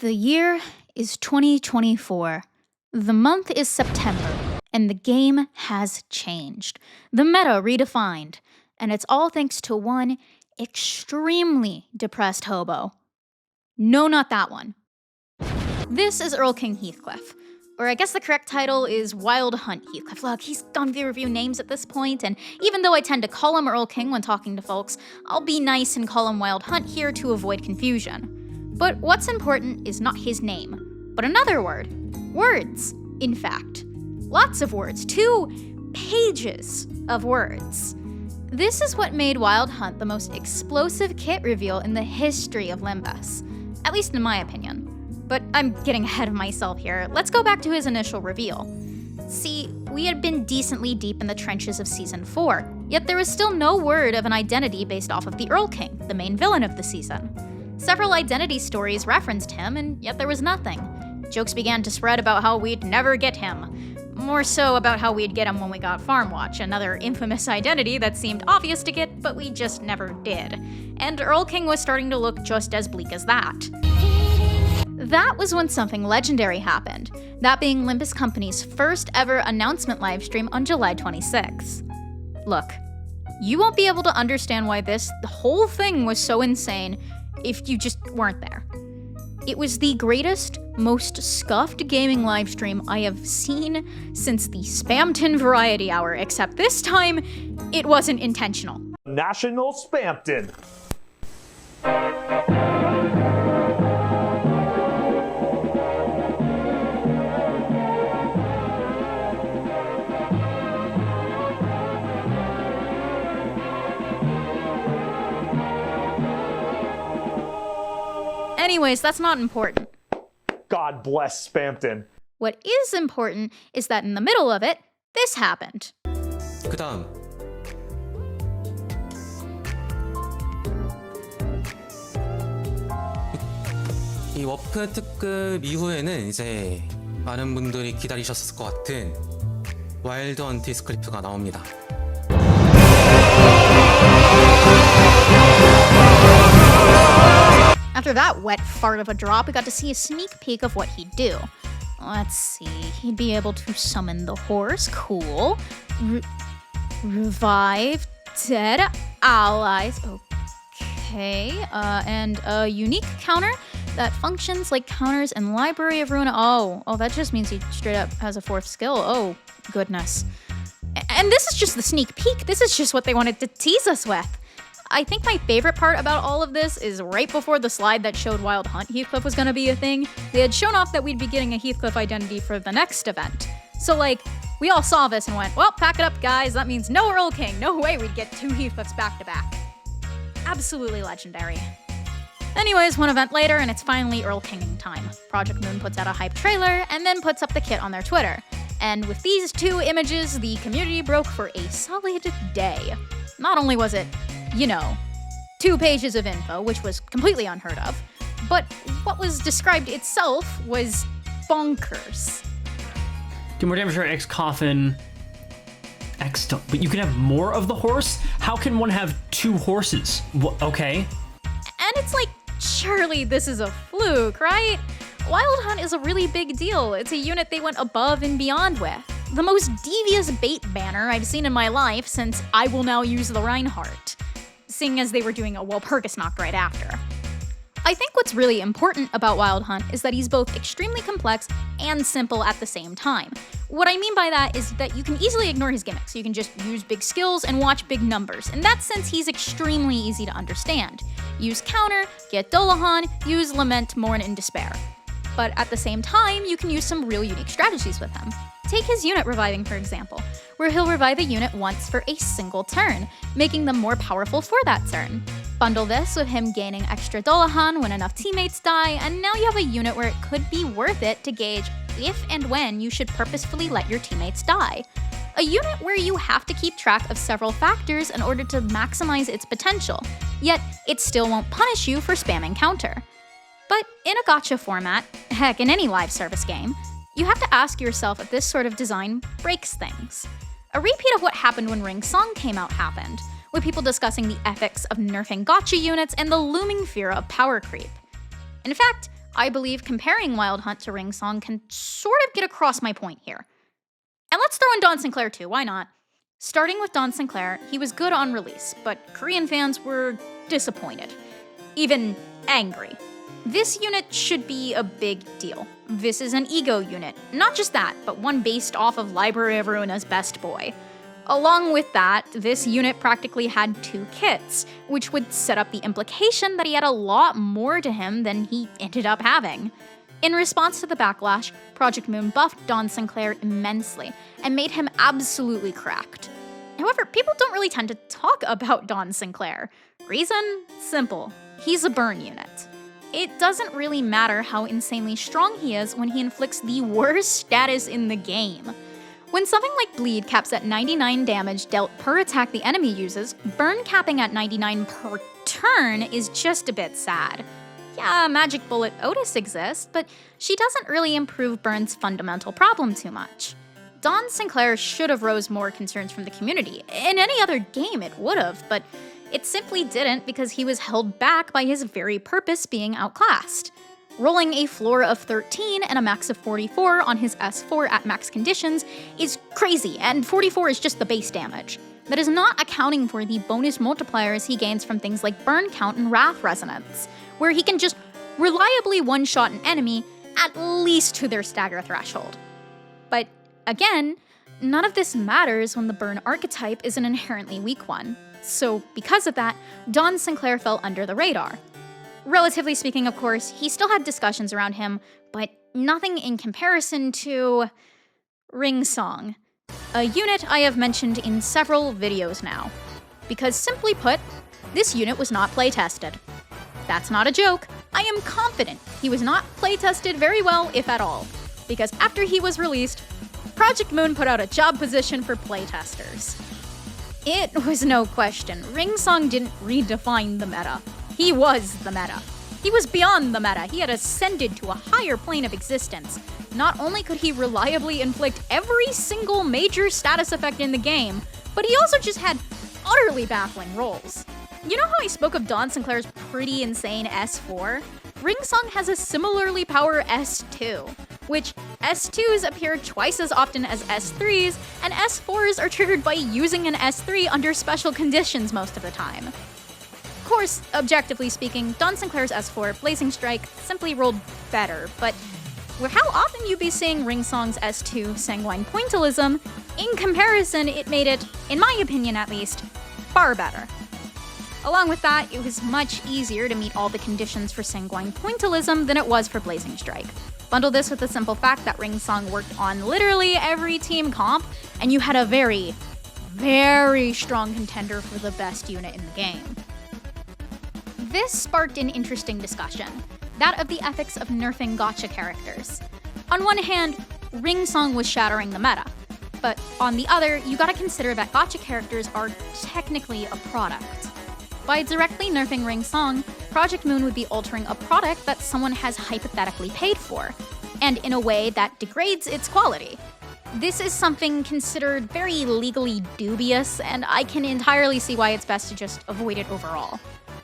The year is 2024. The month is September, and the game has changed. The meta redefined, and it's all thanks to one extremely depressed hobo. No, not that one. This is Erlking Heathcliff. Or I guess the correct title is Wild Hunt Heathcliff. Look, he's gone through a few names at this point, and even though I tend to call him Erlking when talking to folks, I'll be nice and call him Wild Hunt here to avoid confusion. But what's important is not his name, but another word. Words, in fact. Lots of words. 2 pages of words. This is what made Wild Hunt the most explosive kit reveal in the history of Limbus. At least in my opinion. But I'm getting ahead of myself here. Let's go back to his initial reveal. See, we had been decently deep in the trenches of Season 4, yet there was still no word of an identity based off of the Erlking, the main villain of the season. Several identity stories referenced him, and yet there was nothing. Jokes began to spread about how we'd never get him. More so about how we'd get him when we got Farmwatch, another infamous identity that seemed obvious to get, but we just never did. And Erlking was starting to look just as bleak as that. That was when something legendary happened, that being Limbus Company's first ever announcement livestream on July 26. Look, you won't be able to understand why this whole thing was so insane if you just weren't there. It was the greatest, most scuffed gaming livestream I have seen since the Spamton Variety Hour, except this time, it wasn't intentional. National Spamton. Anyways, that's not important. God bless Spamton. What is important is that in the middle of it, this happened. 그다음 이 워프 특급 이후에는 이제 많은 분들이 기다리셨을 것 같은 와일드 헌트 스크립트가 나옵니다. After that wet fart of a drop, we got to see a sneak peek of what he'd do. Let's see, he'd be able to summon the horse, cool. Revive dead allies, okay. And a unique counter that functions like counters in Library of Ruin. Oh, that just means he straight up has a 4th skill. Oh, goodness. And this is just the sneak peek. This is just what they wanted to tease us with. I think my favorite part about all of this is right before the slide that showed Wild Hunt Heathcliff was gonna be a thing, they had shown off that we'd be getting a Heathcliff identity for the next event. So like, we all saw this and went, well, pack it up guys, that means no Erlking, no way we'd get 2 Heathcliffs back to back. Absolutely legendary. Anyways, one event later and it's finally Erlkinging time. Project Moon puts out a hype trailer and then puts up the kit on their Twitter. And with these 2 images, the community broke for a solid day. Not only was it 2 pages of info, which was completely unheard of, but what was described itself was bonkers. Do more damage for X coffin. X, but you can have more of the horse? How can one have 2 horses? Okay. And it's like, surely this is a fluke, right? Wild Hunt is a really big deal. It's a unit they went above and beyond with. The most devious bait banner I've seen in my life since I will now use the Reinhardt. Seeing as they were doing a Walpurgisnacht right after. I think what's really important about Wild Hunt is that he's both extremely complex and simple at the same time. What I mean by that is that you can easily ignore his gimmicks. You can just use big skills and watch big numbers. In that sense, he's extremely easy to understand. Use counter, get Dolahan, use Lament, Mourn, and Despair. But at the same time, you can use some real unique strategies with him. Take his unit reviving, for example, where he'll revive a unit once for a single turn, making them more powerful for that turn. Bundle this with him gaining extra Dolahan when enough teammates die, and now you have a unit where it could be worth it to gauge if and when you should purposefully let your teammates die. A unit where you have to keep track of several factors in order to maximize its potential, yet it still won't punish you for spamming counter. But in a gacha format, heck, in any live service game, you have to ask yourself if this sort of design breaks things. A repeat of what happened when Ring Song came out happened, with people discussing the ethics of nerfing gacha units and the looming fear of power creep. In fact, I believe comparing Wild Hunt to Ring Song can sort of get across my point here. And let's throw in Don Sinclair too, why not? Starting with Don Sinclair, he was good on release, but Korean fans were disappointed. Even angry. This unit should be a big deal. This is an ego unit. Not just that, but one based off of Library of Ruina's Best Boy. Along with that, this unit practically had 2 kits, which would set up the implication that he had a lot more to him than he ended up having. In response to the backlash, Project Moon buffed Don Sinclair immensely and made him absolutely cracked. However, people don't really tend to talk about Don Sinclair. Reason? Simple. He's a burn unit. It doesn't really matter how insanely strong he is when he inflicts the worst status in the game. When something like Bleed caps at 99 damage dealt per attack the enemy uses, burn capping at 99 per turn is just a bit sad. Yeah, Magic Bullet Otis exists, but she doesn't really improve Burn's fundamental problem too much. Don Sinclair should have rose more concerns from the community. In any other game it would have, but it simply didn't because he was held back by his very purpose being outclassed. Rolling a floor of 13 and a max of 44 on his S4 at max conditions is crazy, and 44 is just the base damage. That is not accounting for the bonus multipliers he gains from things like Burn Count and Wrath Resonance, where he can just reliably one-shot an enemy at least to their stagger threshold. But again, none of this matters when the Burn archetype is an inherently weak one. So because of that, Don Sinclair fell under the radar. Relatively speaking, of course, he still had discussions around him, but nothing in comparison to Ring Song, a unit I have mentioned in several videos now. Because simply put, this unit was not playtested. That's not a joke. I am confident he was not playtested very well, if at all. Because after he was released, Project Moon put out a job position for playtesters. It was no question, Ring Song didn't redefine the meta. He was the meta. He was beyond the meta. He had ascended to a higher plane of existence. Not only could he reliably inflict every single major status effect in the game, but he also just had utterly baffling rolls. You know how I spoke of Don Sinclair's pretty insane S4? Ring Song has a similarly power S2, which S2s appear twice as often as S3s, and S4s are triggered by using an S3 under special conditions most of the time. Of course, objectively speaking, Don Sinclair's S4, Blazing Strike, simply rolled better, but with how often you'd be seeing Ring Song's S2 Sanguine Pointillism, in comparison, it made it, in my opinion at least, far better. Along with that, it was much easier to meet all the conditions for Sanguine Pointillism than it was for Blazing Strike. Bundle this with the simple fact that Ring Song worked on literally every team comp, and you had a very, very strong contender for the best unit in the game. This sparked an interesting discussion, that of the ethics of nerfing gacha characters. On one hand, Ring Song was shattering the meta, but on the other, you gotta consider that gacha characters are technically a product. By directly nerfing Ring Song, Project Moon would be altering a product that someone has hypothetically paid for, and in a way that degrades its quality. This is something considered very legally dubious, and I can entirely see why it's best to just avoid it overall.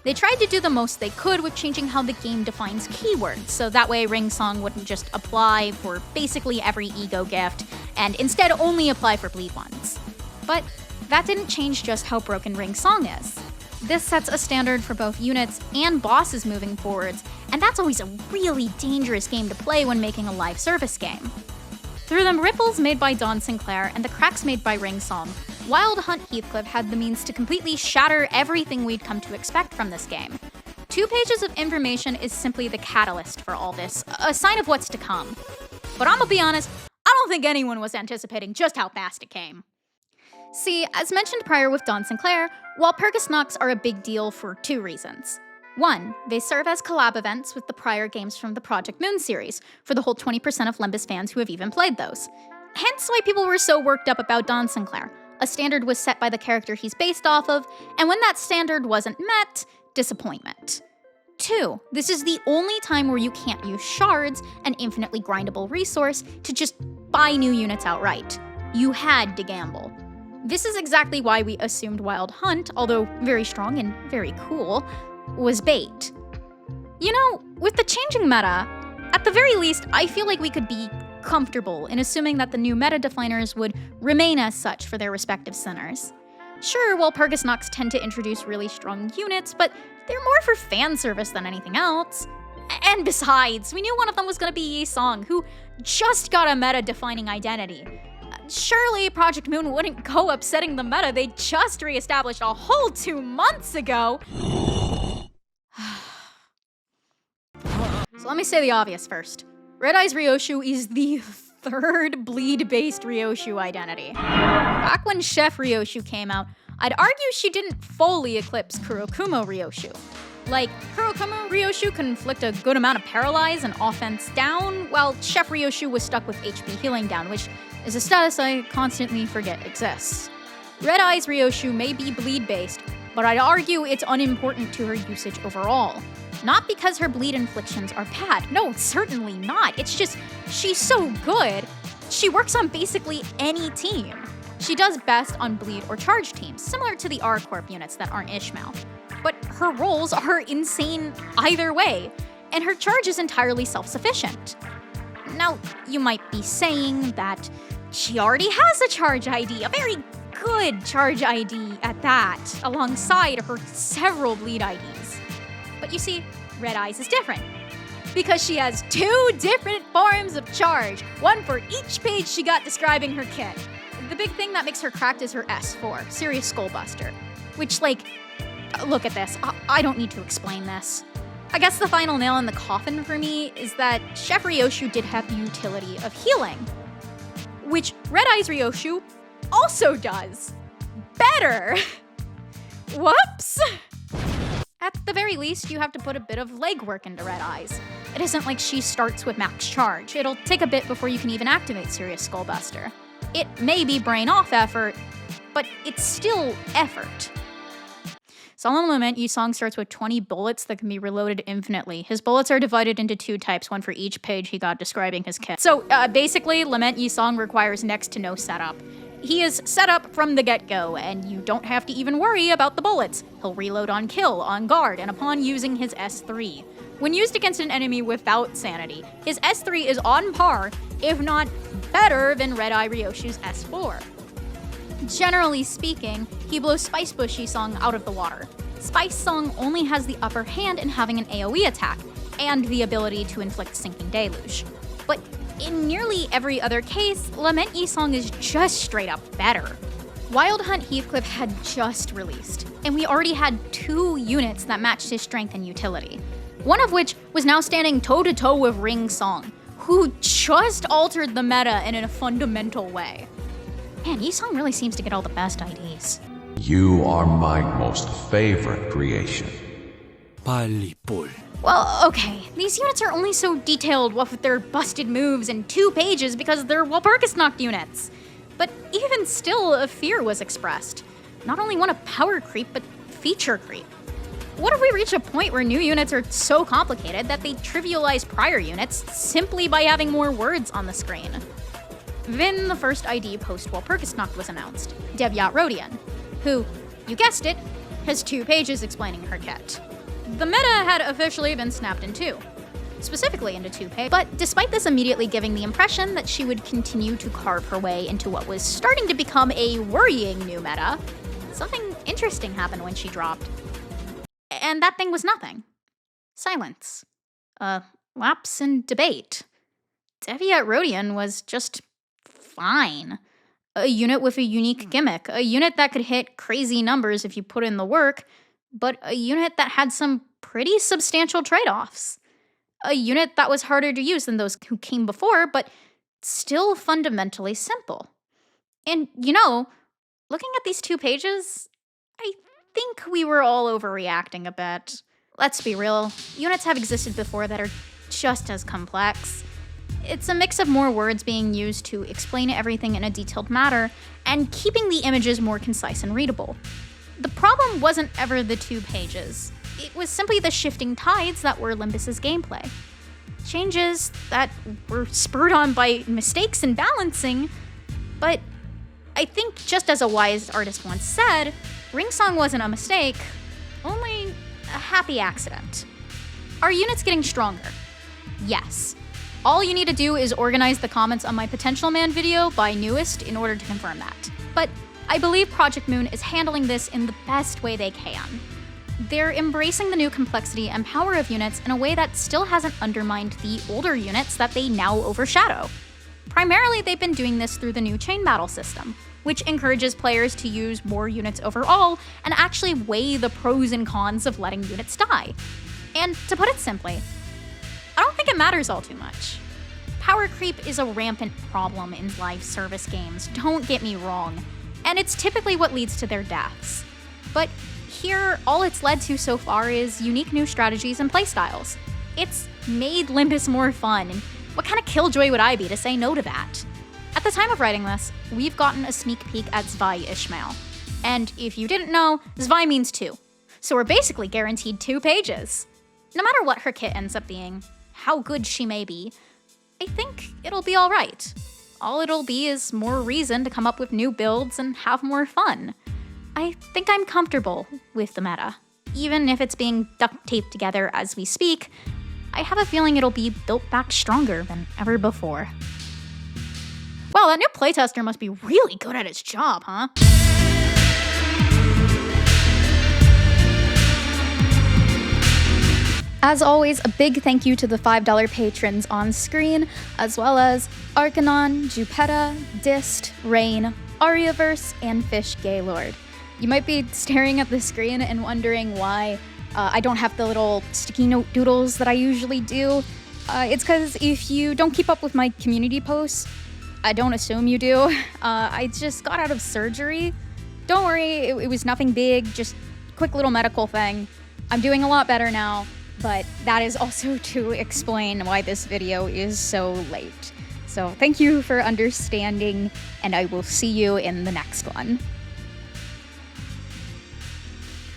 They tried to do the most they could with changing how the game defines keywords, so that way Ring Song wouldn't just apply for basically every ego gift, and instead only apply for bleed ones. But that didn't change just how broken Ring Song is. This sets a standard for both units and bosses moving forwards, and that's always a really dangerous game to play when making a live service game. Through the ripples made by Don Sinclair and the cracks made by Ring Song, Wild Hunt Heathcliff had the means to completely shatter everything we'd come to expect from this game. 2 pages of information is simply the catalyst for all this, a sign of what's to come. But I'm gonna be honest, I don't think anyone was anticipating just how fast it came. See, as mentioned prior with Don Sinclair, while Purgus Nox are a big deal for 2 reasons. 1, they serve as collab events with the prior games from the Project Moon series, for the whole 20% of Limbus fans who have even played those. Hence why people were so worked up about Don Sinclair. A standard was set by the character he's based off of, and when that standard wasn't met, disappointment. 2, this is the only time where you can't use shards, an infinitely grindable resource, to just buy new units outright. You had to gamble. This is exactly why we assumed Wild Hunt, although very strong and very cool, was bait. You know, with the changing meta, At the very least, I feel like we could be comfortable in assuming that the new meta definers would remain as such for their respective centers. Sure, Walpurgis Nox tend to introduce really strong units, but they're more for fan service than anything else. And besides, we knew one of them was gonna be Yi Song, who just got a meta-defining identity. Surely Project Moon wouldn't go upsetting the meta they just re-established a whole 2 months ago. So let me say the obvious first. Red Eyes Ryoshu is the third bleed-based Ryoshu identity. Back when Chef Ryoshu came out, I'd argue she didn't fully eclipse Kurokumo Ryoshu. Like, Kurokumo Ryoshu could inflict a good amount of paralyze and offense down, while Chef Ryoshu was stuck with HP healing down, which is a status I constantly forget exists. Red Eyes Ryoshu may be bleed-based, but I'd argue it's unimportant to her usage overall. Not because her bleed inflictions are bad, no, certainly not. It's just, she's so good, she works on basically any team. She does best on bleed or charge teams, similar to the R-Corp units that aren't Ishmael. But her rolls are insane either way, and her charge is entirely self-sufficient. Now, you might be saying that she already has a charge ID, a very good charge ID at that, alongside her several bleed IDs. But you see, Red Eyes is different, because she has 2 different forms of charge, one for each page she got describing her kit. The big thing that makes her cracked is her S4, Serious Skullbuster, which, like, look at this, I don't need to explain this. I guess the final nail in the coffin for me is that Chef Ryoshu did have the utility of healing, which Red Eyes Ryoshu also does. Better! Whoops! At the very least, you have to put a bit of legwork into Red Eyes. It isn't like she starts with max charge. It'll take a bit before you can even activate Serious Skullbuster. It may be brain-off effort, but it's still effort. Solemn Lament, Yi Song starts with 20 bullets that can be reloaded infinitely. His bullets are divided into 2 types, one for each page he got describing his kit. So basically, Lament Yi Song requires next to no setup. He is set up from the get-go, and you don't have to even worry about the bullets. He'll reload on kill, on guard, and upon using his S3. When used against an enemy without sanity, his S3 is on par, if not better than Red Eye Ryoshu's S4. Generally speaking, he blows Spice Bush Yi Song out of the water. Spice Song only has the upper hand in having an AoE attack, and the ability to inflict Sinking Deluge. But in nearly every other case, Lament Yi Song is just straight up better. Wild Hunt Heathcliff had just released, and we already had 2 units that matched his strength and utility. One of which was now standing toe-to-toe with Ring Song, who just altered the meta in a fundamental way. Man, Yi Song really seems to get all the best IDs. You are my most favorite creation. Well, okay, these units are only so detailed with their busted moves in 2 pages because they're Walpurgis Nox units. But even still, a fear was expressed. Not only one of power creep, but feature creep. What if we reach a point where new units are so complicated that they trivialize prior units simply by having more words on the screen? Then the first ID post-Walpurgis Nox was announced, Devyat Rodion, who, you guessed it, has 2 pages explaining her kit. The meta had officially been snapped in 2, specifically into 2 pages, but despite this immediately giving the impression that she would continue to carve her way into what was starting to become a worrying new meta, something interesting happened when she dropped. And that thing was nothing. Silence. Lapse in debate. Devyat Rodion was just fine. A unit with a unique gimmick, a unit that could hit crazy numbers if you put in the work, but a unit that had some pretty substantial trade-offs. A unit that was harder to use than those who came before, but still fundamentally simple. And, you know, looking at these 2 pages, I think we were all overreacting a bit. Let's be real, units have existed before that are just as complex. It's a mix of more words being used to explain everything in a detailed manner, and keeping the images more concise and readable. The problem wasn't ever the 2 pages. It was simply the shifting tides that were Limbus's gameplay. Changes that were spurred on by mistakes in balancing, but I think just as a wise artist once said, Ring Song wasn't a mistake, only a happy accident. Are units getting stronger? Yes. All you need to do is organize the comments on my Potential Man video by newest in order to confirm that. But I believe Project Moon is handling this in the best way they can. They're embracing the new complexity and power of units in a way that still hasn't undermined the older units that they now overshadow. Primarily, they've been doing this through the new chain battle system, which encourages players to use more units overall and actually weigh the pros and cons of letting units die. And to put it simply, I don't think it matters all too much. Power creep is a rampant problem in live service games, don't get me wrong, and it's typically what leads to their deaths. But here, all it's led to so far is unique new strategies and playstyles. It's made Limbus more fun, and what kind of killjoy would I be to say no to that? At the time of writing this, we've gotten a sneak peek at Zwei Ishmael. And if you didn't know, Zwei means 2. So we're basically guaranteed 2 pages. No matter what her kit ends up being, how good she may be, I think it'll be alright. All it'll be is more reason to come up with new builds and have more fun. I think I'm comfortable with the meta. Even if it's being duct taped together as we speak, I have a feeling it'll be built back stronger than ever before. Wow, that new playtester must be really good at his job, huh? As always, a big thank you to the $5 patrons on screen, as well as Arcanon, Jupetta, Dist, Rain, Ariaverse, and Fish Gaylord. You might be staring at the screen and wondering why I don't have the little sticky note doodles that I usually do. It's because if you don't keep up with my community posts, I don't assume you do. I just got out of surgery. Don't worry, it was nothing big, just quick little medical thing. I'm doing a lot better now, but that is also to explain why this video is so late. So thank you for understanding, and I will see you in the next one.